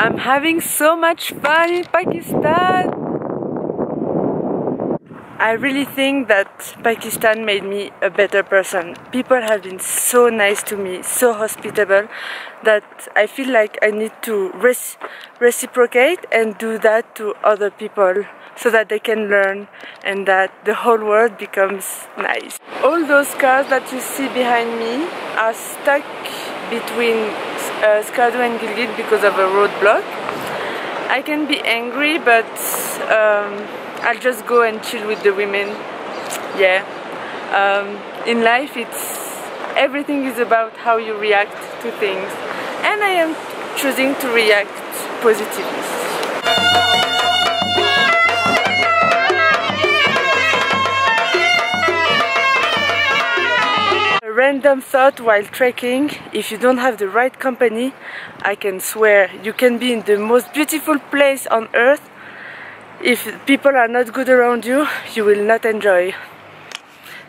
I'm having so much fun in Pakistan. I really think that Pakistan made me a better person. People have been so nice to me, so hospitable, that I feel like I need to reciprocate and do that to other people so that they can learn and that the whole world becomes nice. All those cars that you see behind me are stuck between Skardu and Gilgit because of a roadblock. I can be angry, but I'll just go and chill with the women. Yeah. In life, everything is about how you react to things, and I am choosing to react positively. A random thought while trekking: if you don't have the right company, I can swear you can be in the most beautiful place on earth. If people are not good around you, you will not enjoy.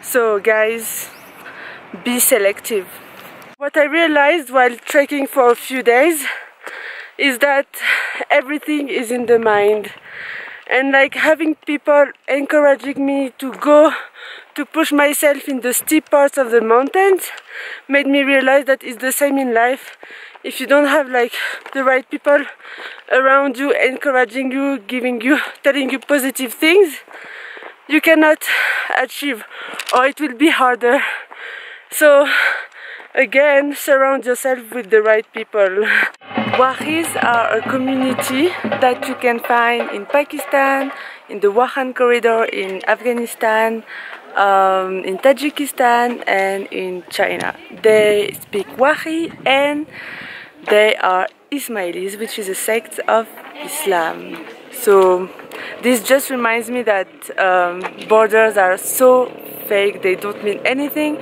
So guys, be selective. What I realized while trekking for a few days is that everything is in the mind. And like having people encouraging me to go, to push myself in the steep parts of the mountains, made me realize that it's the same in life. If you don't have like the right people around you, encouraging you, telling you positive things, you cannot achieve, or it will be harder. So again, surround yourself with the right people. Wahis are a community that you can find in Pakistan, in the Wakhan corridor in Afghanistan, in Tajikistan and in China. They speak Wahi and they are Ismailis, which is a sect of Islam. So this just reminds me that borders are so fake, they don't mean anything,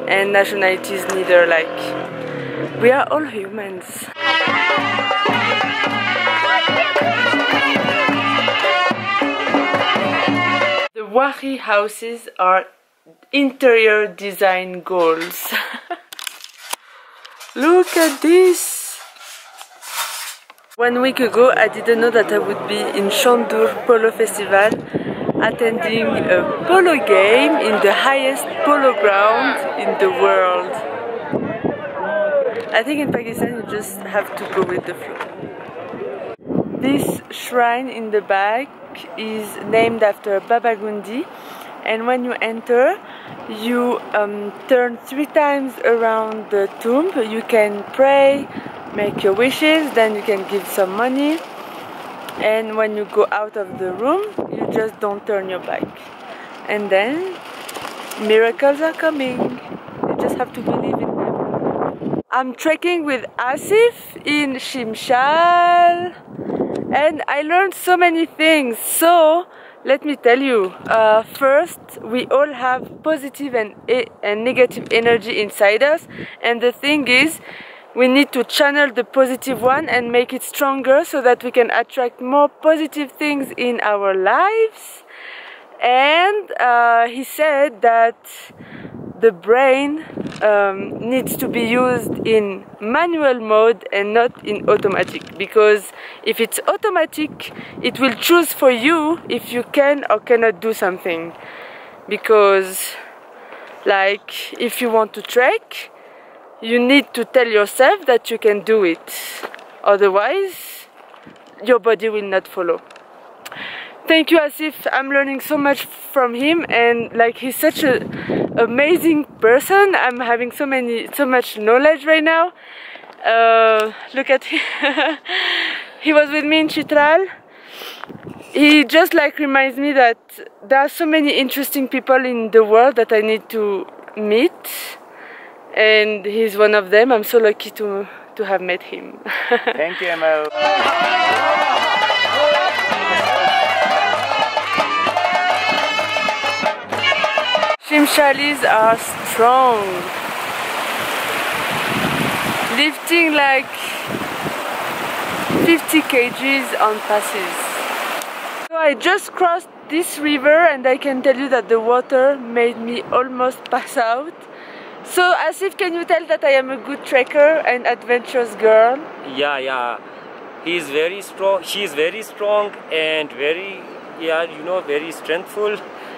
and nationalities neither. Like, we are all humans. The Wahi houses are interior design goals. Look at this! 1 week ago, I didn't know that I would be in Chandur Polo Festival, attending a polo game in the highest polo ground in the world. I think in Pakistan you just have to go with the flow. This shrine in the back is named after Baba Gundi, and when you enter, you turn 3 times around the tomb. You can pray, make your wishes, then you can give some money, and when you go out of the room, you just don't turn your back, and then miracles are coming. You just have to believe in them. I'm trekking with Asif in Shimshal, and I learned so many things. So let me tell you, first, we all have positive and negative energy inside us, and the thing is, we need to channel the positive one and make it stronger so that we can attract more positive things in our lives. And he said that the brain needs to be used in manual mode and not in automatic, because if it's automatic, it will choose for you if you can or cannot do something. Because like, if you want to trek, you need to tell yourself that you can do it, otherwise your body will not follow. Thank you, Asif. I'm learning so much from him, and like, he's such an amazing person. I'm having so much knowledge right now. Look at him. He was with me in Chitral. He just like reminds me that there are so many interesting people in the world that I need to meet, and he's one of them. I'm so lucky to have met him. Thank you, Mo. Shimshalis are strong, lifting like 50 kgs on passes. So I just crossed this river, and I can tell you that the water made me almost pass out. So Asif, can you tell that I am a good trekker and adventurous girl? Yeah. He is very strong. She is very strong and very, yeah, you know, very strengthful,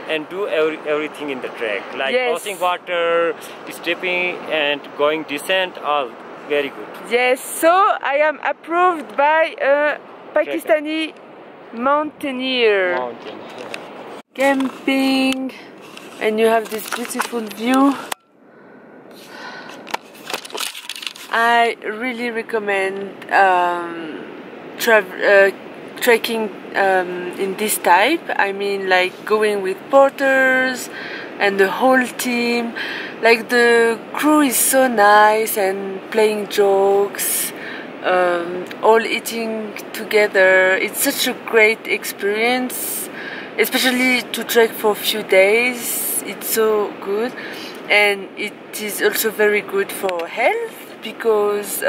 and do everything in the track, like crossing water, stepping, and going descent. All very good. Yes. So I am approved by a Pakistani mountaineer. Camping, and you have this beautiful view. I really recommend trekking in this type. I mean, like going with porters and the whole team. Like the crew is so nice and playing jokes, all eating together. It's such a great experience, especially to trek for a few days. It's so good, and it is also very good for health, because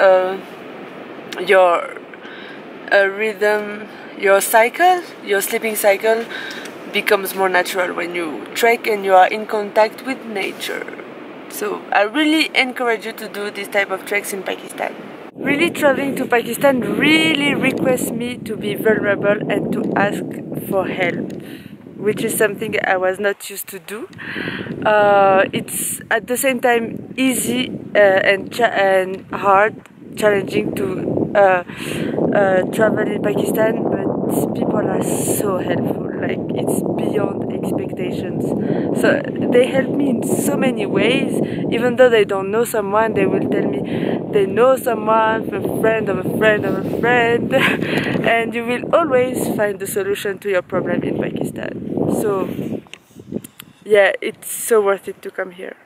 your rhythm, your cycle, your sleeping cycle becomes more natural when you trek and you are in contact with nature. So I really encourage you to do this type of treks in Pakistan. Really, traveling to Pakistan really requests me to be vulnerable and to ask for help, which is something I was not used to do. It's at the same time easy and hard, challenging to travel in Pakistan, but people are so helpful, like it's beyond expectations. So they help me in so many ways. Even though they don't know someone, they will tell me they know someone, a friend of a friend of a friend, and you will always find the solution to your problem in Pakistan. So yeah, it's so worth it to come here.